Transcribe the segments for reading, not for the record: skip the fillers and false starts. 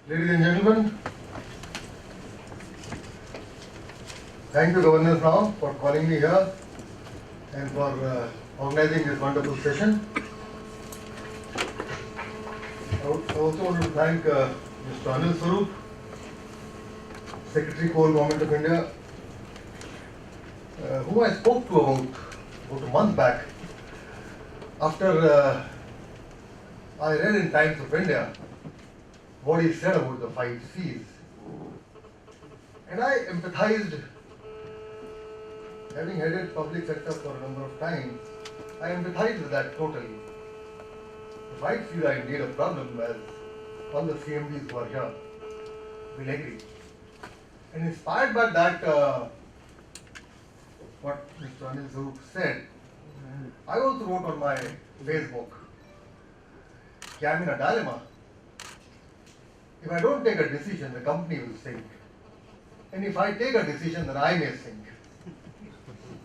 Ladies and gentlemen, thank you governors now for calling me here and for organizing this wonderful session. I also want to thank Mr. Anil Swarup, Secretary Coal Government of India, who I spoke to about a month back after I read in Times of India what he said about the 5 C's. And I empathized, having headed public sector for a number of times, I empathized with that totally. The 5 C's are indeed a problem, as all the CMDs who are here will agree. And inspired by that, what Mr. Anil Swarup said, I also wrote on my Facebook, I'm in a dilemma. If I don't take a decision, the company will sink. And if I take a decision, then I may sink.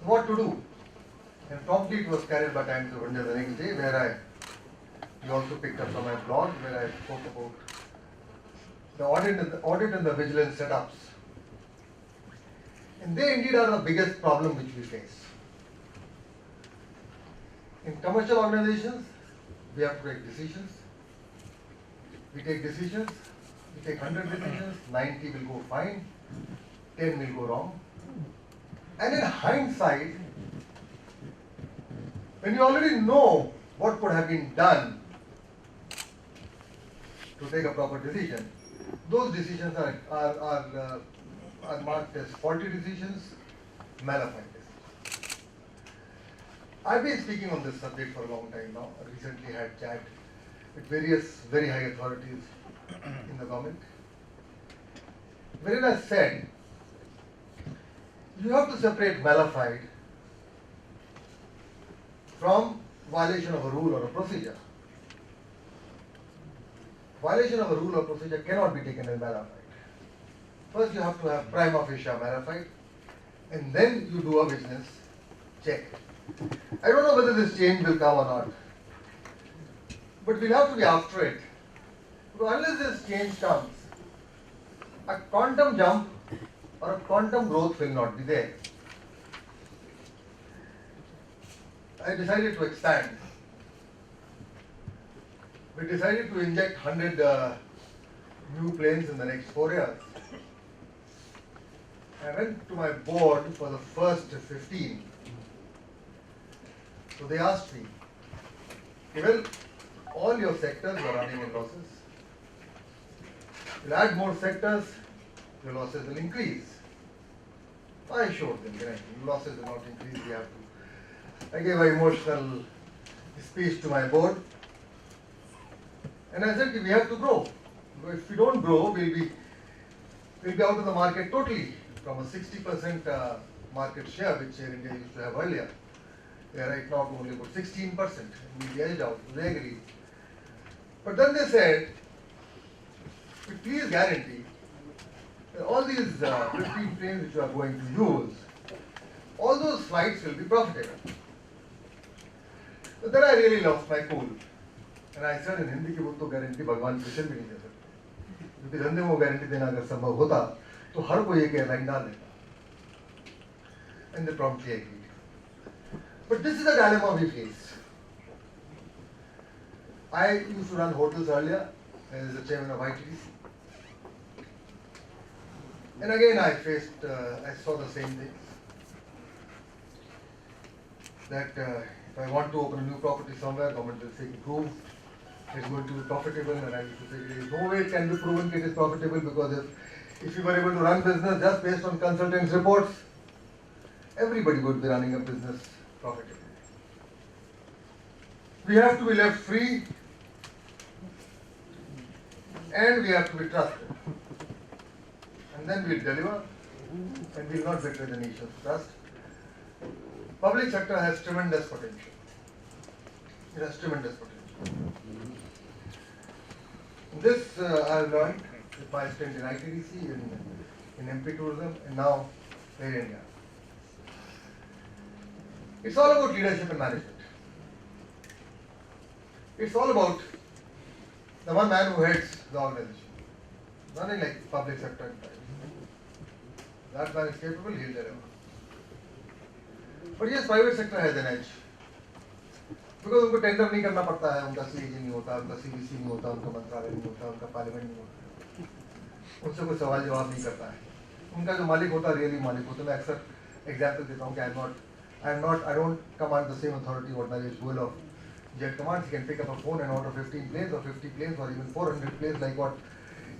What to do? And promptly it was carried by Times of India the next day, where you also picked up from my blog, where I spoke about the audit and the vigilance setups. And they indeed are the biggest problem which we face. In commercial organizations, we have to take decisions. We take decisions, we take 100 decisions, 90 will go fine, 10 will go wrong. And in hindsight, when you already know what could have been done to take a proper decision, those decisions are marked as faulty decisions, malafide decisions. I've been speaking on this subject for a long time now. I recently had chat with various very high authorities in the government, wherein I said, you have to separate malafide from violation of a rule or a procedure. Violation of a rule or procedure cannot be taken as malafide. First you have to have prima facie malafide, and then you do a business check. I don't know whether this change will come or not, but we'll have to be after it. Because unless this change comes, a quantum jump or a quantum growth will not be there. I decided to expand. We decided to inject 100 new planes in the next 4 years. I went to my board for the first 15. So they asked me, well, all your sectors are running in losses. You'll add more sectors, your losses will increase. I showed them, losses will not increase, we have to. I gave an emotional speech to my board. And I said, we have to grow. If we don't grow, we'll be out of the market totally. From a 60% market share, which Air India used to have earlier. They are right now only about 16%. We'll be edged out. They agreed. But then they said, please guarantee that all these 15 planes which you are going to use, all those flights will be profitable. So then I really lost my cool. And I said in Hindi, कि वो तो guarantee भगवान कृष्ण भी नहीं दे सकते. क्योंकि धंधे में वो guarantee देना अगर संभव होता, तो हर कोई एक एयरलाइन डाल देता. And they promptly agreed. But this is the dilemma we face. I used to run hotels earlier as the chairman of ITDC. And again I saw the same things. That if I want to open a new property somewhere, government will say, prove it's going to be profitable, and I used to say, there is no way it can be proven it is profitable, because if you were able to run business just based on consultants' reports, everybody would be running a business profitably. We have to be left free, and we have to be trusted. And then we'll deliver, and we'll not betray the nation's trust. Public sector has tremendous potential. It has tremendous potential. This I have learned with my stint in ITDC, in MP Tourism, and now Air India. It's all about leadership and management. It's all about the one man who heads the organization. Nothing like public sector. That man is capable, he'll deliver. But yes, private sector has an edge. Because उनको tender नहीं करना पड़ता है, उनका CAG नहीं होता, उनका CBC नहीं होता, उनका मंत्रालय नहीं होता, उनका पार्लियामेंट नहीं होता, उनसे कोई सवाल जवाब नहीं करता है. उनका जो मालिक होता है रियली मालिक होता है. मैं अक्सर एग्जाम्पल देता हूँ कि I don't command the same authority what Naresh Goyal of Jet commands. He can pick up a phone and order 15 planes or 50 planes or even 400 planes like what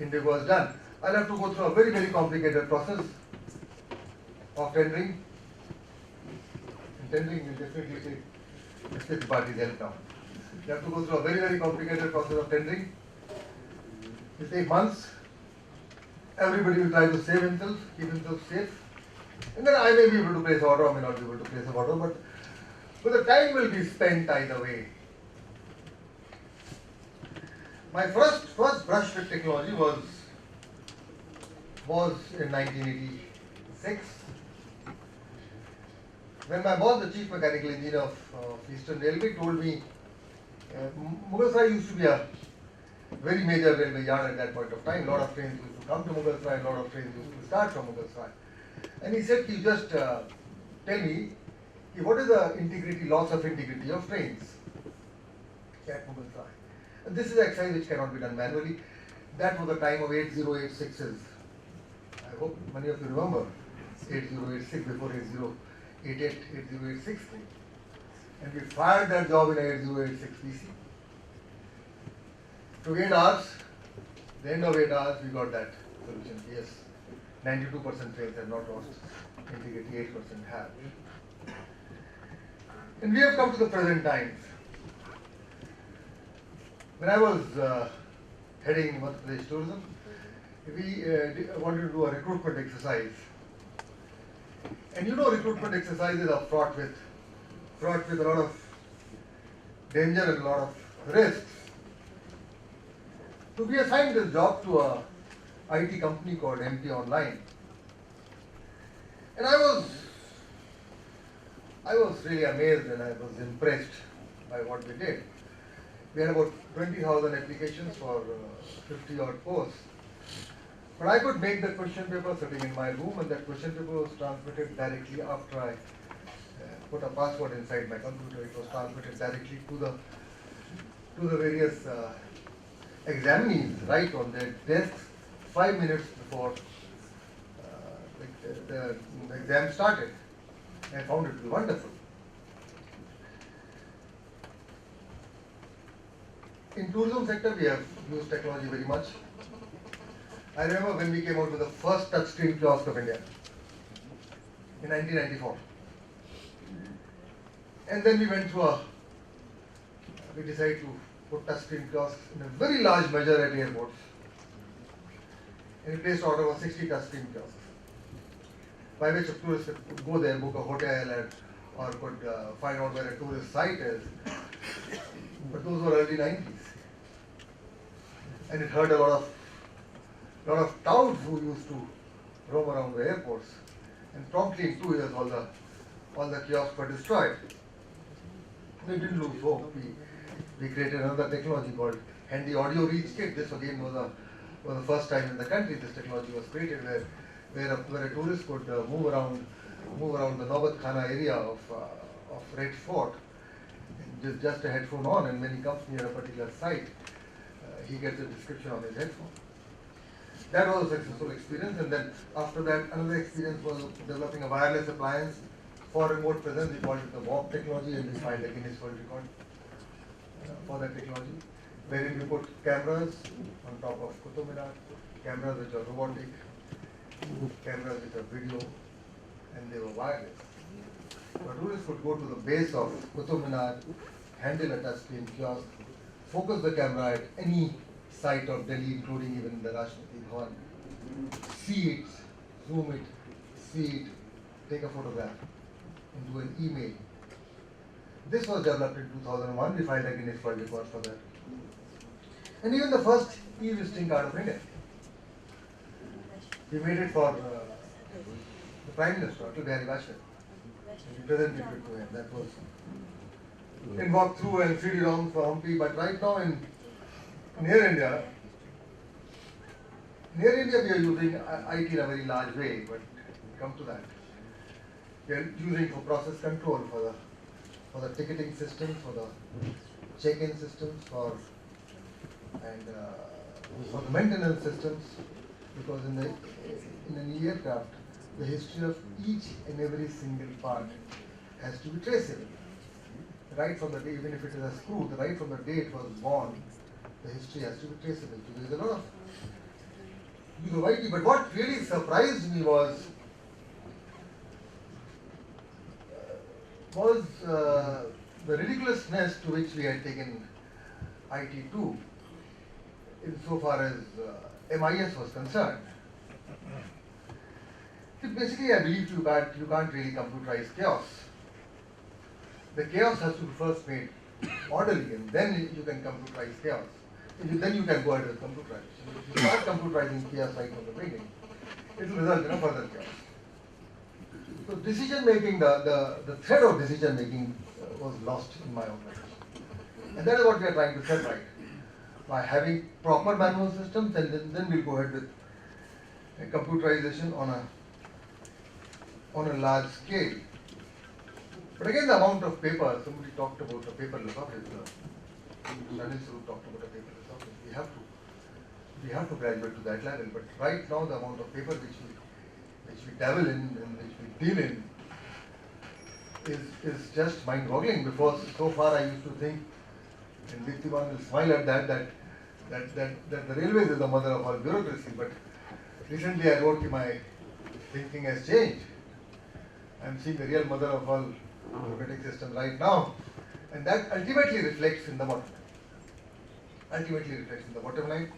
Indigo has done. I'll have to go through a very, very complicated process of tendering. And tendering will definitely take the party's help now. You have to go through a very, very complicated process of tendering. It will take months. Everybody will try to save himself, keep himself safe. And then I may be able to place an order, or may not be able to place an order, but the time will be spent either way. My first brush with technology was in 1986, when my boss, the chief mechanical engineer of Eastern Railway, told me Mughalsarai used to be a very major railway yard at that point of time. A lot of trains used to come to Mughalsarai, a lot of trains used to start from Mughalsarai. And he said, you just tell me, what is the loss of integrity of trains at Mughalsarai? And this is an exercise which cannot be done manually. That was the time of 8086s. I hope many of you remember 8086 before 8088, 8086 came. And we fired that job in 8086 PC. To 8 hours, the end of 8 hours, we got that solution. Yes, 92% trains have not lost integrity, 8% have. And we have come to the present times. When I was heading Madhya Pradesh Tourism, we wanted to do a recruitment exercise. And you know, recruitment exercises are fraught with a lot of danger and a lot of risks. So we assigned this job to a IT company called MP Online. And I was really amazed and I was impressed by what they did. We had about 20,000 applications for 50 odd posts. But I could make the question paper sitting in my room, and that question paper was transmitted directly after I put a password inside my computer. It was transmitted directly to the various examinees right on their desks 5 minutes before the exam started. I found it to be wonderful. In tourism sector, we have used technology very much. I remember when we came out with the first touchscreen kiosk of India in 1994. And then we went through we decided to put touchscreen kiosks in a very large measure at airports. And we placed order of 60 touchscreen kiosks, by which a tourist could go there, book a hotel, or could find out where a tourist site is. But those were early 90s. And it hurt a lot of touts who used to roam around the airports. And promptly in 2 years all the kiosks were destroyed. We didn't lose hope. We created another technology called Handy Audio Reach Kit. This again was the first time in the country this technology was created, where a tourist could move around the Naubat Khana area of Red Fort, just a headphone on, and when he comes near a particular site, he gets a description on his headphone. That was a successful experience, and then after that, another experience was developing a wireless appliance for remote presence. We called it the WAP technology, and we filed a Guinness World Record for that technology, wherein we put cameras on top of Qutub Minar, cameras which are robotic, cameras which are video, and they were wireless. A tourist could go to the base of Qutub Minar, handle a touchscreen kiosk, focus the camera at any site of Delhi, including even the Rashtrapati Bhavan, see it, zoom it, see it, take a photograph, and do an email. This was developed in 2001. We filed a Guinness World Record for that. And even the first e-visiting card of India. We made it for the Prime Minister, Atal Bihari Vajpayee. We presented it to him. That was in walkthrough and 3D ROM for Humpy. But right now in Air India, In Air India, we are using IT in a very large way, but we'll come to that. We are using for process control, for the ticketing systems, for the check-in systems, for the maintenance systems, because in an aircraft, the history of each and every single part has to be traceable. Right from the day, even if it is a screw, right from the day it was born, the history has to be traceable. So there is a lot of use of IT. But what really surprised me was the ridiculousness to which we had taken IT too, insofar as MIS was concerned. Basically, I believe you can't really computerize chaos. The chaos has to be first made orderly, and then you can computerize chaos. Then you can go ahead with computerization. If you start computerizing chaos right from the beginning, it will result in a further chaos. So decision making, the thread of decision making was lost in my organization. And that is what we are trying to set right. By having proper manual systems, and then we'll go ahead with computerization on a large scale. But again, the amount of paper, somebody talked about the paperless office, Sudesh talked about a paperless office. We have to graduate to that level. But right now, the amount of paper which we dabble in and which we deal in is just mind-boggling. Because so far I used to think, and Diptiman will smile at that the railways is the mother of all bureaucracy. But recently I wrote my thinking has changed. I'm seeing the real mother of all bureaucratic systems right now, and that ultimately reflects in the bottom line.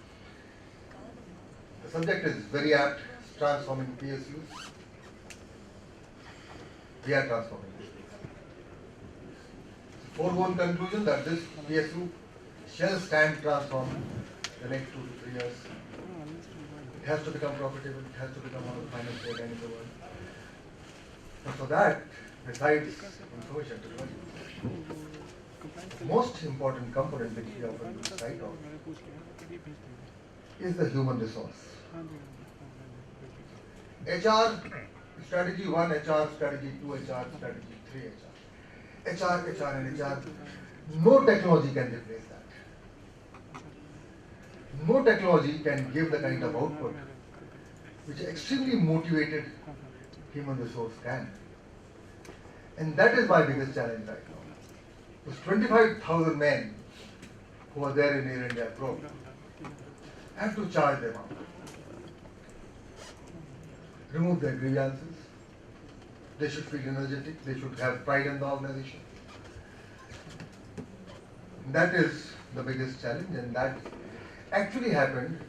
The subject is very apt, transforming PSUs. We are transforming PSUs. Foregone conclusion that this PSU shall stand transformed the next 2 to 3 years. It has to become profitable, it has to become one of the finest airline in the world. And for that, besides information technology, the most important component which we often lose sight of is the human resource. HR strategy 1, HR strategy 2, HR strategy 3, HR, and HR. No technology can replace that. No technology can give the kind of output which extremely motivated human resource can. And that is my biggest challenge right now. Those 25,000 men who are there in Air India Pro, I have to charge them out. Remove their grievances. They should feel energetic. They should have pride in the organization. That is the biggest challenge, and that actually happened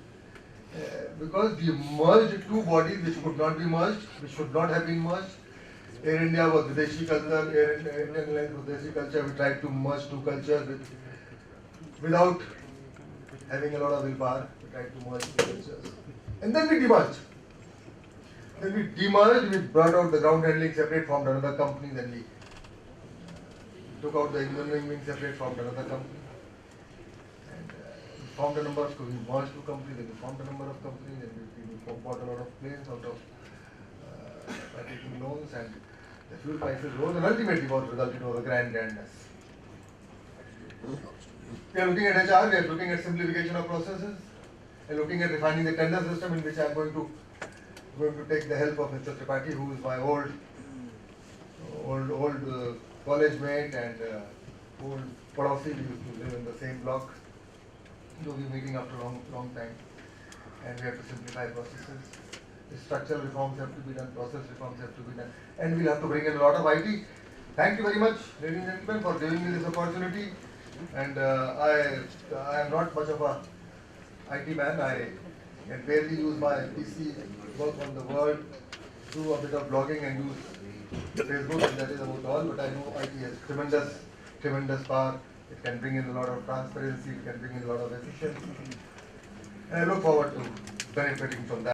because we merged two bodies which could not be merged, which should not have been merged. Air India was Videshi culture, Air Indian Airlines was Videshi culture. We tried to merge two cultures without having a lot of willpower. We tried to merge two cultures. And then we demerged. Then we demerged, we brought out the ground handling separate, formed another company, then we took out the engineering wing separate, formed another company. And we formed a number of, we merged two companies, then we formed a number of companies, and we bought a lot of planes out of by taking loans, and the fuel prices rose, and ultimately what resulted was a grand mess. We are looking at HR, we are looking at simplification of processes, we are looking at refining the tender system, in which I am going to take the help of Mr. Tripathi, who is my old college mate and old Padosi. We used to live in the same block. We'll be meeting after a long time, and we have to simplify processes. The structural reforms have to be done, process reforms have to be done, and we'll have to bring in a lot of IT. Thank you very much, ladies and gentlemen, for giving me this opportunity. And I am not much of a IT man. I can barely use my PC, work on the Word, do a bit of blogging and use Facebook, and that is about all. But I know IT has tremendous power. It can bring in a lot of transparency, it can bring in a lot of efficiency. And I look forward to benefiting from that.